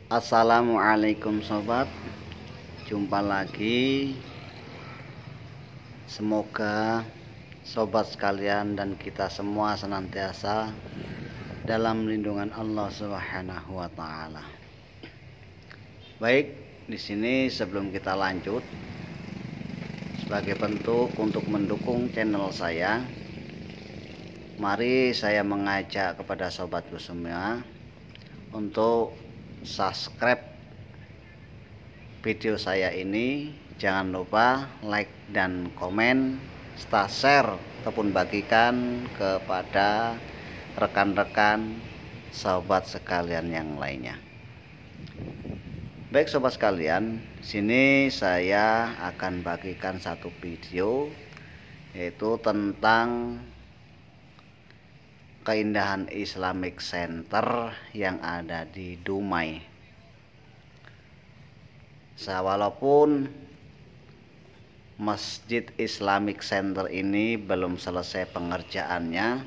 Assalamualaikum sobat, jumpa lagi. Semoga sobat sekalian dan kita semua senantiasa dalam lindungan Allah Subhanahu wa taala. Baik, di sini sebelum kita lanjut, sebagai bentuk untuk mendukung channel saya, mari saya mengajak kepada sobatku semua untuk subscribe video saya ini. Jangan lupa like dan komen, serta share ataupun bagikan kepada rekan-rekan sahabat sekalian yang lainnya. Baik sobat sekalian, sini saya akan bagikan satu video, yaitu tentang keindahan Islamic Center yang ada di Dumai. Walaupun Masjid Islamic Center ini belum selesai pengerjaannya,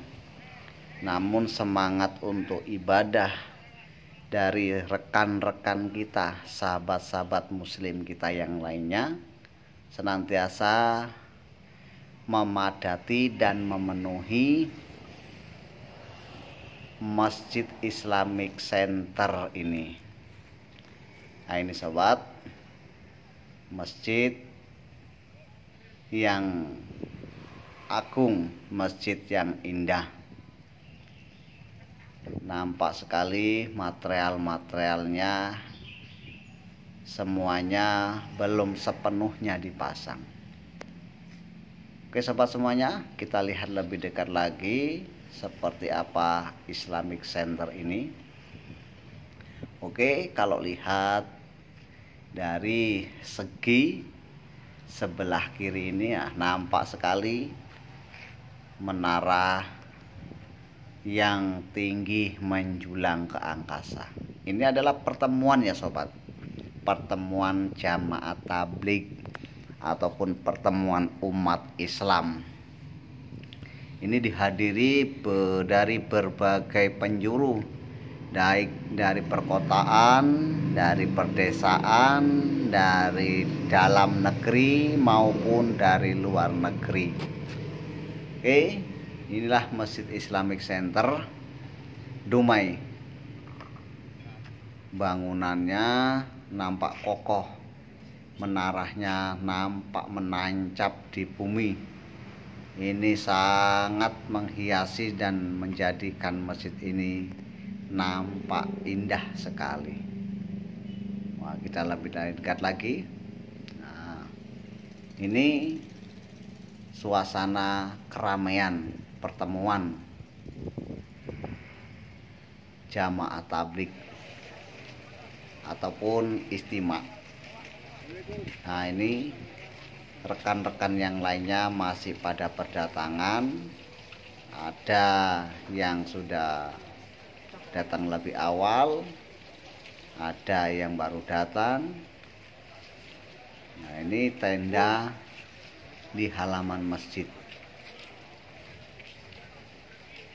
namun semangat untuk ibadah dari rekan-rekan kita, sahabat-sahabat muslim kita yang lainnya, senantiasa memadati dan memenuhi Masjid Islamic Center ini. Nah, ini sobat, masjid yang agung, masjid yang indah. Nampak sekali material-materialnya, semuanya belum sepenuhnya dipasang. Oke sobat semuanya, kita lihat lebih dekat lagi seperti apa Islamic Center ini. Oke, kalau lihat dari segi sebelah kiri ini ya, nampak sekali menara yang tinggi menjulang ke angkasa. Ini adalah pertemuan ya sobat, pertemuan jamaah tabligh ataupun pertemuan umat Islam. Ini dihadiri dari berbagai penjuru, baik dari perkotaan, dari perdesaan, dari dalam negeri maupun dari luar negeri. Oke, inilah Masjid Islamic Center Dumai. Bangunannya nampak kokoh, menaranya nampak menancap di bumi. Ini sangat menghiasi dan menjadikan masjid ini nampak indah sekali. Wah, kita lebih dekat lagi. Nah, ini suasana keramaian pertemuan jamaah tabligh ataupun istima. Nah, ini rekan-rekan yang lainnya masih pada berdatangan. Ada yang sudah datang lebih awal, ada yang baru datang. Nah, ini tenda di halaman masjid.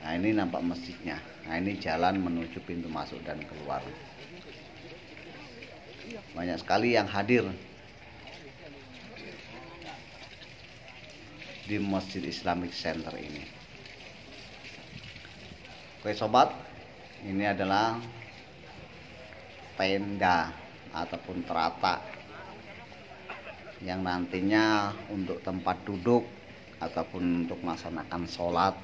Nah, ini nampak masjidnya. Nah, ini jalan menuju pintu masuk dan keluar. Banyak sekali yang hadir di Masjid Islamic Center ini. Oke sobat, ini adalah tenda ataupun terata yang nantinya untuk tempat duduk ataupun untuk melaksanakan sholat.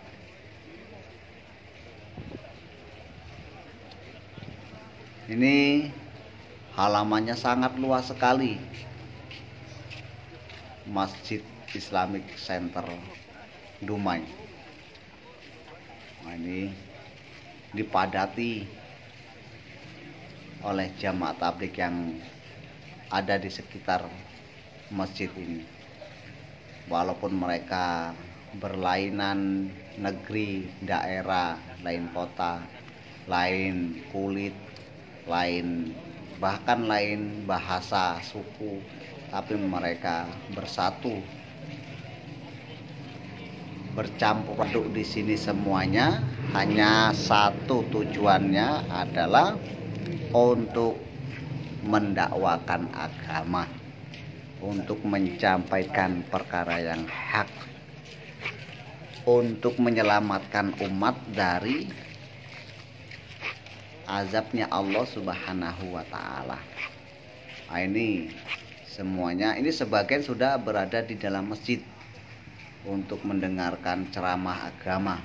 Ini halamannya sangat luas sekali, Masjid Islamic Center Dumai. Nah, ini dipadati oleh jamaah tabligh yang ada di sekitar masjid ini. Walaupun mereka berlainan negeri, daerah, lain kota, lain kulit, lain bahkan lain bahasa, suku, tapi mereka bersatu, bercampur aduk di sini semuanya. Hanya satu tujuannya adalah untuk mendakwakan agama, untuk menyampaikan perkara yang hak, untuk menyelamatkan umat dari azabnya Allah Subhanahu wa Ta'ala. Nah, ini semuanya, ini sebagian sudah berada di dalam masjid untuk mendengarkan ceramah agama,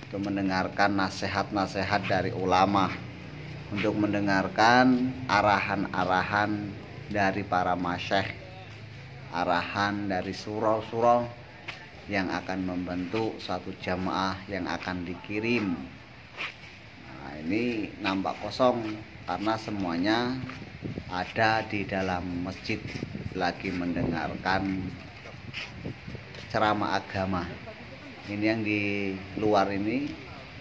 untuk mendengarkan nasihat-nasihat dari ulama, untuk mendengarkan arahan-arahan dari para masyayikh, arahan dari surau-surau yang akan membentuk suatu jamaah yang akan dikirim. Nah, ini nampak kosong karena semuanya ada di dalam masjid lagi mendengarkan ceramah agama. Ini yang di luar ini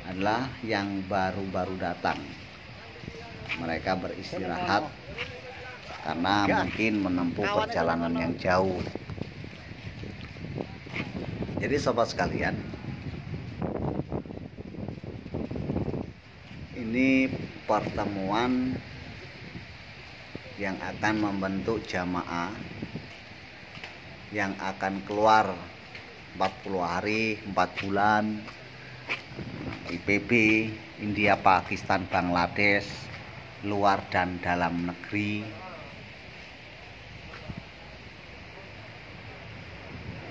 adalah yang baru-baru datang. Mereka beristirahat karena mungkin menempuh perjalanan yang jauh. Jadi sobat sekalian, ini pertemuan yang akan membentuk jamaah yang akan keluar 40 hari, 4 bulan, IPB, India, Pakistan, Bangladesh, luar dan dalam negeri.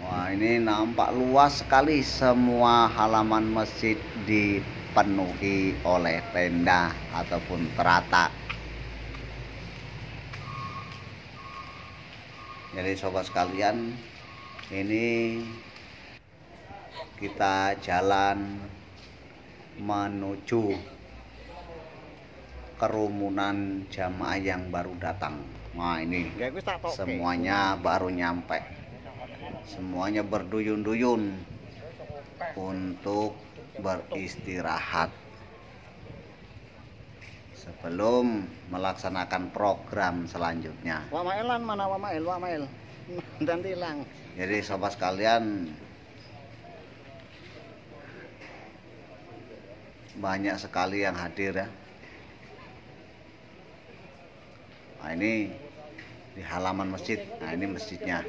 Wah, ini nampak luas sekali, semua halaman masjid dipenuhi oleh tenda ataupun terata. Jadi sobat sekalian, ini kita jalan menuju kerumunan jamaah yang baru datang. Nah, ini semuanya baru nyampe, semuanya berduyun-duyun untuk beristirahat sebelum melaksanakan program selanjutnya. Wamaelan mana Wamael dan hilang. Jadi sobat sekalian, banyak sekali yang hadir ya. Nah, ini di halaman masjid. Nah, ini masjidnya.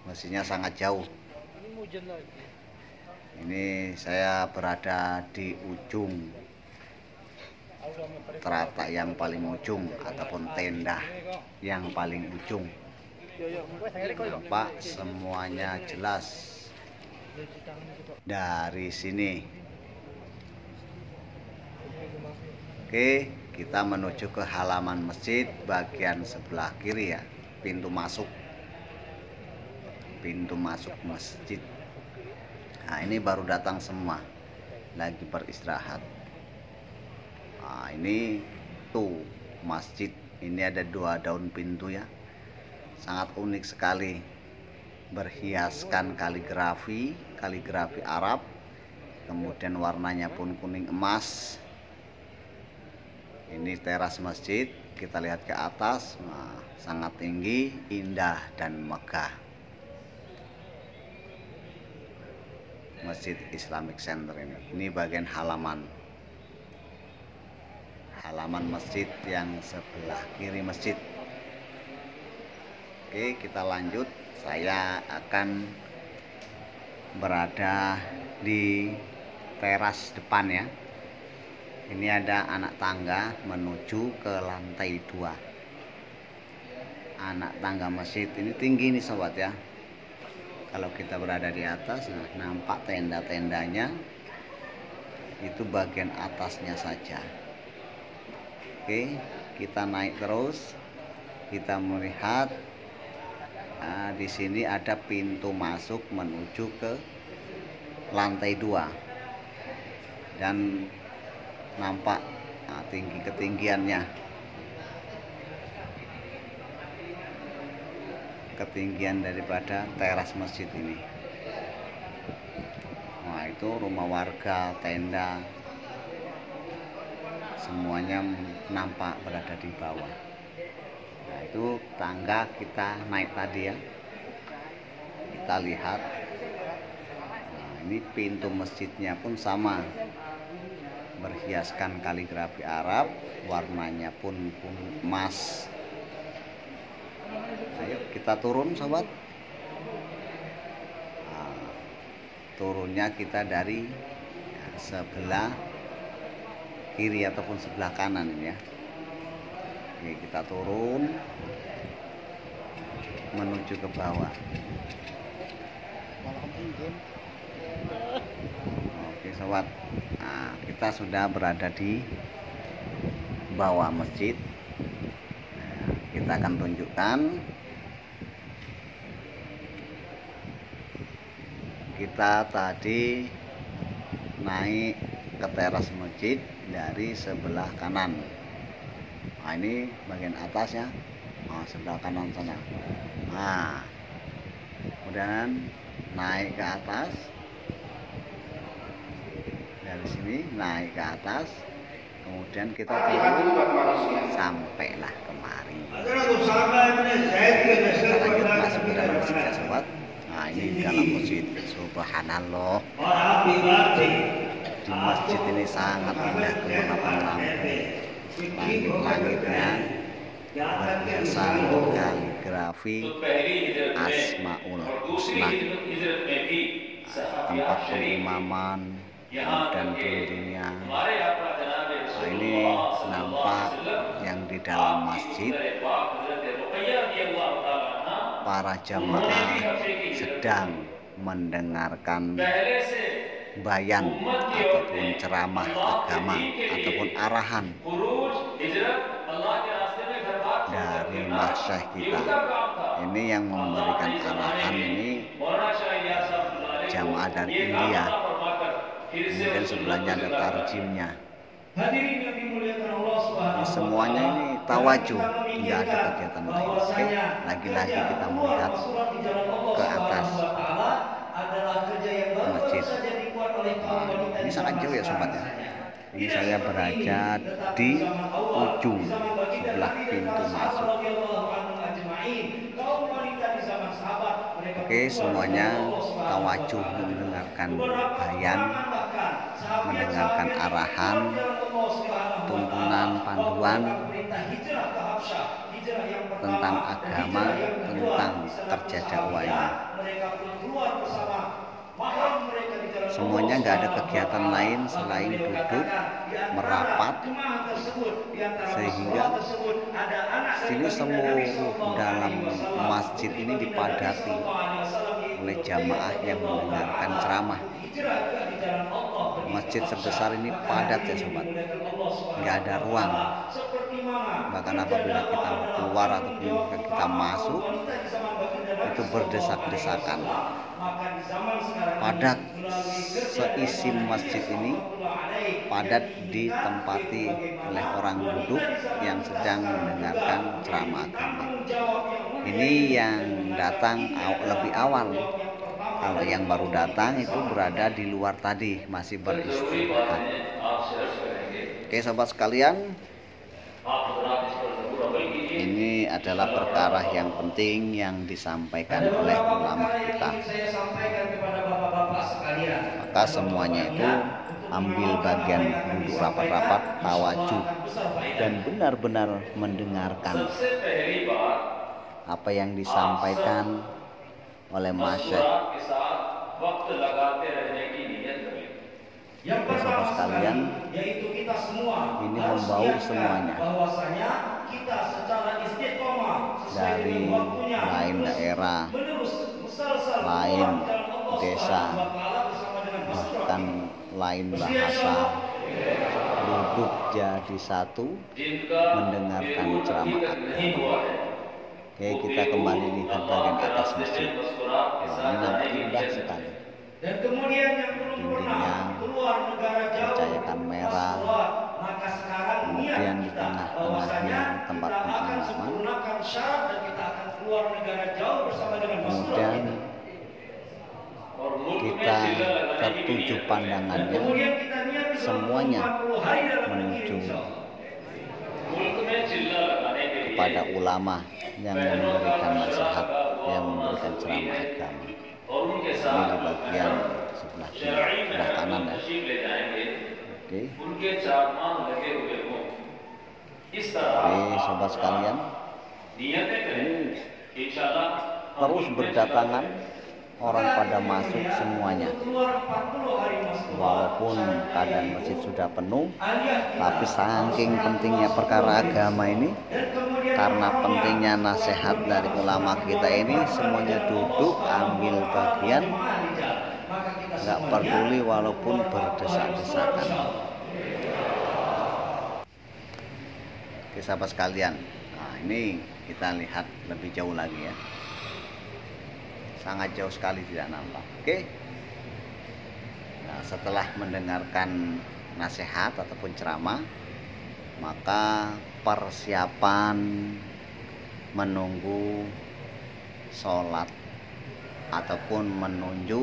Masjidnya sangat jauh. Ini saya berada di ujung terata yang paling ujung ataupun tenda yang paling ujung. Nampak semuanya jelas dari sini. Oke, kita menuju ke halaman masjid bagian sebelah kiri ya, pintu masuk masjid. Nah, ini baru datang semua, lagi beristirahat. Nah, ini tuh masjid, ini ada 2 daun pintu ya, sangat unik sekali, berhiaskan kaligrafi Arab, kemudian warnanya pun kuning emas. Ini teras masjid, kita lihat ke atas, nah, sangat tinggi, indah dan megah. Masjid Islamic Center ini bagian halaman masjid yang sebelah kiri masjid. Oke, kita lanjut. Saya akan berada di teras depan ya. Ini ada anak tangga menuju ke lantai 2. Anak tangga masjid ini tinggi nih sobat ya. Kalau kita berada di atas, nah, nampak tenda-tendanya itu bagian atasnya saja. Oke, kita naik terus. Kita melihat, nah, di sini ada pintu masuk menuju ke lantai 2 dan nampak tinggi ketinggiannya, ketinggian daripada teras masjid ini. Nah, itu rumah warga, tenda, semuanya nampak berada di bawah. Nah, itu tangga kita naik tadi ya, kita lihat. Nah, ini pintu masjidnya pun sama, berhiaskan kaligrafi Arab, warnanya pun emas. Ayo kita turun sobat. Nah, turunnya kita dari sebelah kiri ataupun sebelah kanan ini ya. Oke, kita turun menuju ke bawah. Oke sobat, nah, kita sudah berada di bawah masjid. Nah, kita akan tunjukkan kita tadi naik ke teras masjid dari sebelah kanan. Nah, ini bagian atasnya, nah, sebelah kanan sana. Nah, kemudian naik ke atas, dari sini naik ke atas, kemudian kita turun sampailah kemari. Kita lanjut masuk ke dalam masjid ya sobat. Nah, ini dalam masjid, subhanallah. Di masjid ini sangat indah kemanapan lampu, langit-langitnya berhiasan kaligrafi Asmaul Husna, tempat pengimaman dan dindingnya. Nah, ini nampak yang di dalam masjid para jamaah sedang mendengarkan bayan ataupun ceramah agama ataupun arahan dari masyayikh kita. Ini yang memberikan arahan ini jamaah dari India. Kemudian sebelahnya ada tarjimnya. Ini semuanya ini tawajuh, tidak ada kegiatan lain. Oke, lagi-lagi kita melihat ke atas masjid. Nah, ini sangat jauh ya sobat ya. Ini saya berada di ujung sebelah pintu masuk. Oke, semuanya tawajuh mendengarkan bayan, mendengarkan arahan, tuntunan panduan tentang agama, tentang kerja dakwah ini. Semuanya nggak ada kegiatan lain selain duduk merapat, sehingga sini seluruh dalam masjid ini dipadati oleh jamaah yang mendengarkan ceramah. Masjid sebesar ini padat ya sobat, nggak ada ruang. Bahkan apabila kita keluar ataupun kita masuk itu berdesak-desakan. Padat, seisi masjid ini padat ditempati oleh orang duduk yang sedang mendengarkan ceramah agama. Ini yang datang lebih awal. Kalau yang baru datang itu berada di luar tadi, masih beristirahat. Oke sobat sekalian, ini adalah perkara yang penting yang disampaikan oleh ulama kita. Maka semuanya itu ambil bagian duduk rapat-rapat, tawajuh, dan benar-benar mendengarkan apa yang disampaikan oleh masyayikh. Sahabat sekalian, ini membau semuanya dari lain daerah, lain desa, bahkan lain bahasa, duduk jadi satu mendengarkan ceramah agama. Oke, kita kembali lihat bagian atas masjid. Ini nampak indah sekali. Dindingnya bercahayakan merah. Kemudian di tengah-tengahnya tempat pengimaman. Kemudian kita tertuju pandangannya semuanya menuju kepada ulama yang memberikan nasihat, yang memberikan ceramah agama. Ini di bagian sebelah kiri, sebelah kanan ya. Oke. Oke, sobat sekalian, ini terus berdatangan orang pada masuk semuanya. Walaupun keadaan masjid sudah penuh, tapi saking pentingnya perkara agama ini, karena pentingnya nasihat dari ulama kita ini, semuanya duduk ambil bagian, nggak peduli walaupun berdesak-desakan. Oke sahabat sekalian, nah ini kita lihat lebih jauh lagi ya, sangat jauh sekali tidak nampak. Oke, nah, setelah mendengarkan nasihat ataupun ceramah, maka persiapan menunggu sholat ataupun menuju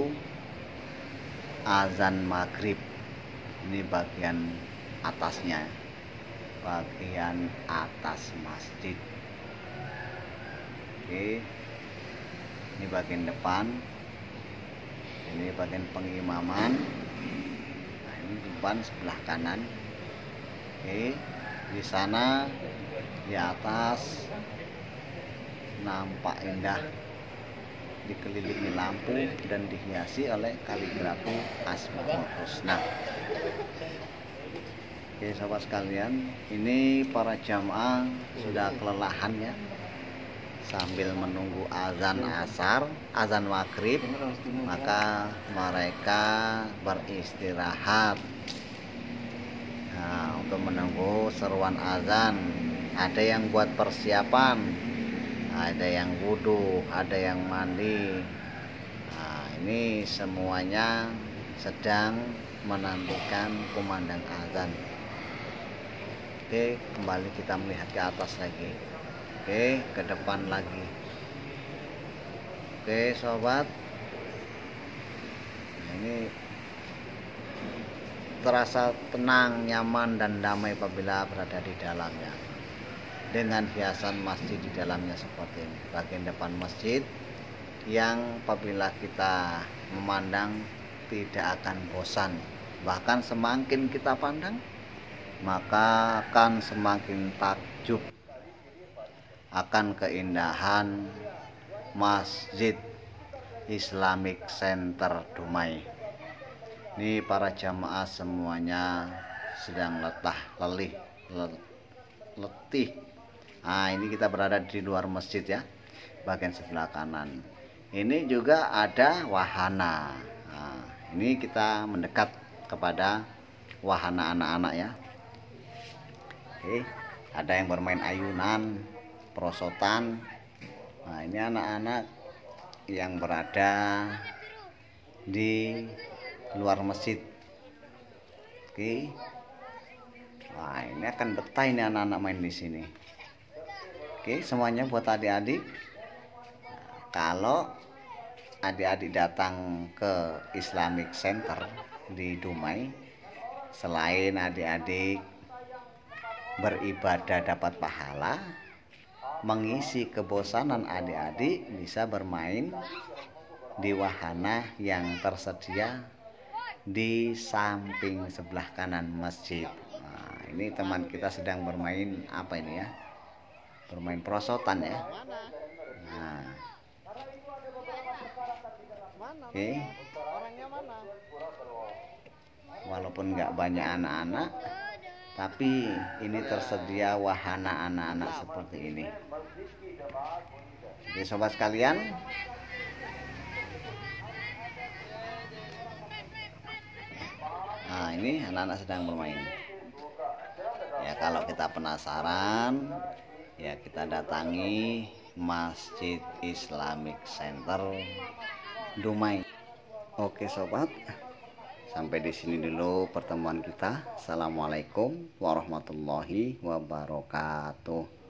azan maghrib. Ini bagian atasnya, bagian atas masjid. Oke, ini bagian depan, ini bagian pengimaman. Nah, ini depan sebelah kanan. Oke, di sana di atas nampak indah, dikelilingi lampu dan dihiasi oleh kaligrafi Asmaul Husna. Oke sahabat sekalian, ini para jamaah sudah kelelahan ya, sambil menunggu azan asar, azan maghrib, maka mereka beristirahat. Nah, untuk menunggu seruan azan, ada yang buat persiapan, ada yang wudhu, ada yang mandi. Nah, ini semuanya sedang menantikan kumandang azan. Oke, kembali kita melihat ke atas lagi. Oke, ke depan lagi. Oke sobat, ini terasa tenang, nyaman dan damai apabila berada di dalamnya, dengan hiasan masjid di dalamnya seperti ini. Bagian depan masjid yang apabila kita memandang tidak akan bosan, bahkan semakin kita pandang maka akan semakin takjub akan keindahan Masjid Islamic Center Dumai. Ini para jamaah semuanya sedang letih. Nah, ini kita berada di luar masjid ya, bagian sebelah kanan. Ini juga ada wahana. Nah, ini kita mendekat kepada wahana anak-anak ya. Oke, ada yang bermain ayunan, perosotan. Nah, ini anak-anak yang berada di luar masjid. Oke. Wah, ini akan betah ini anak-anak main di sini. Oke, semuanya buat adik-adik. Kalau adik-adik datang ke Islamic Center di Dumai, selain adik-adik beribadah dapat pahala, mengisi kebosanan adik-adik bisa bermain di wahana yang tersedia di samping sebelah kanan masjid. Nah, ini teman kita sedang bermain apa ini ya? Bermain perosotan ya. Nah. Oke. Walaupun nggak banyak anak-anak, tapi ini tersedia wahana anak-anak seperti ini. Oke sobat sekalian, nah ini anak-anak sedang bermain ya. Kalau kita penasaran ya, kita datangi Masjid Islamic Center Dumai. Oke sobat, sampai di sini dulu pertemuan kita. Assalamualaikum warahmatullahi wabarakatuh.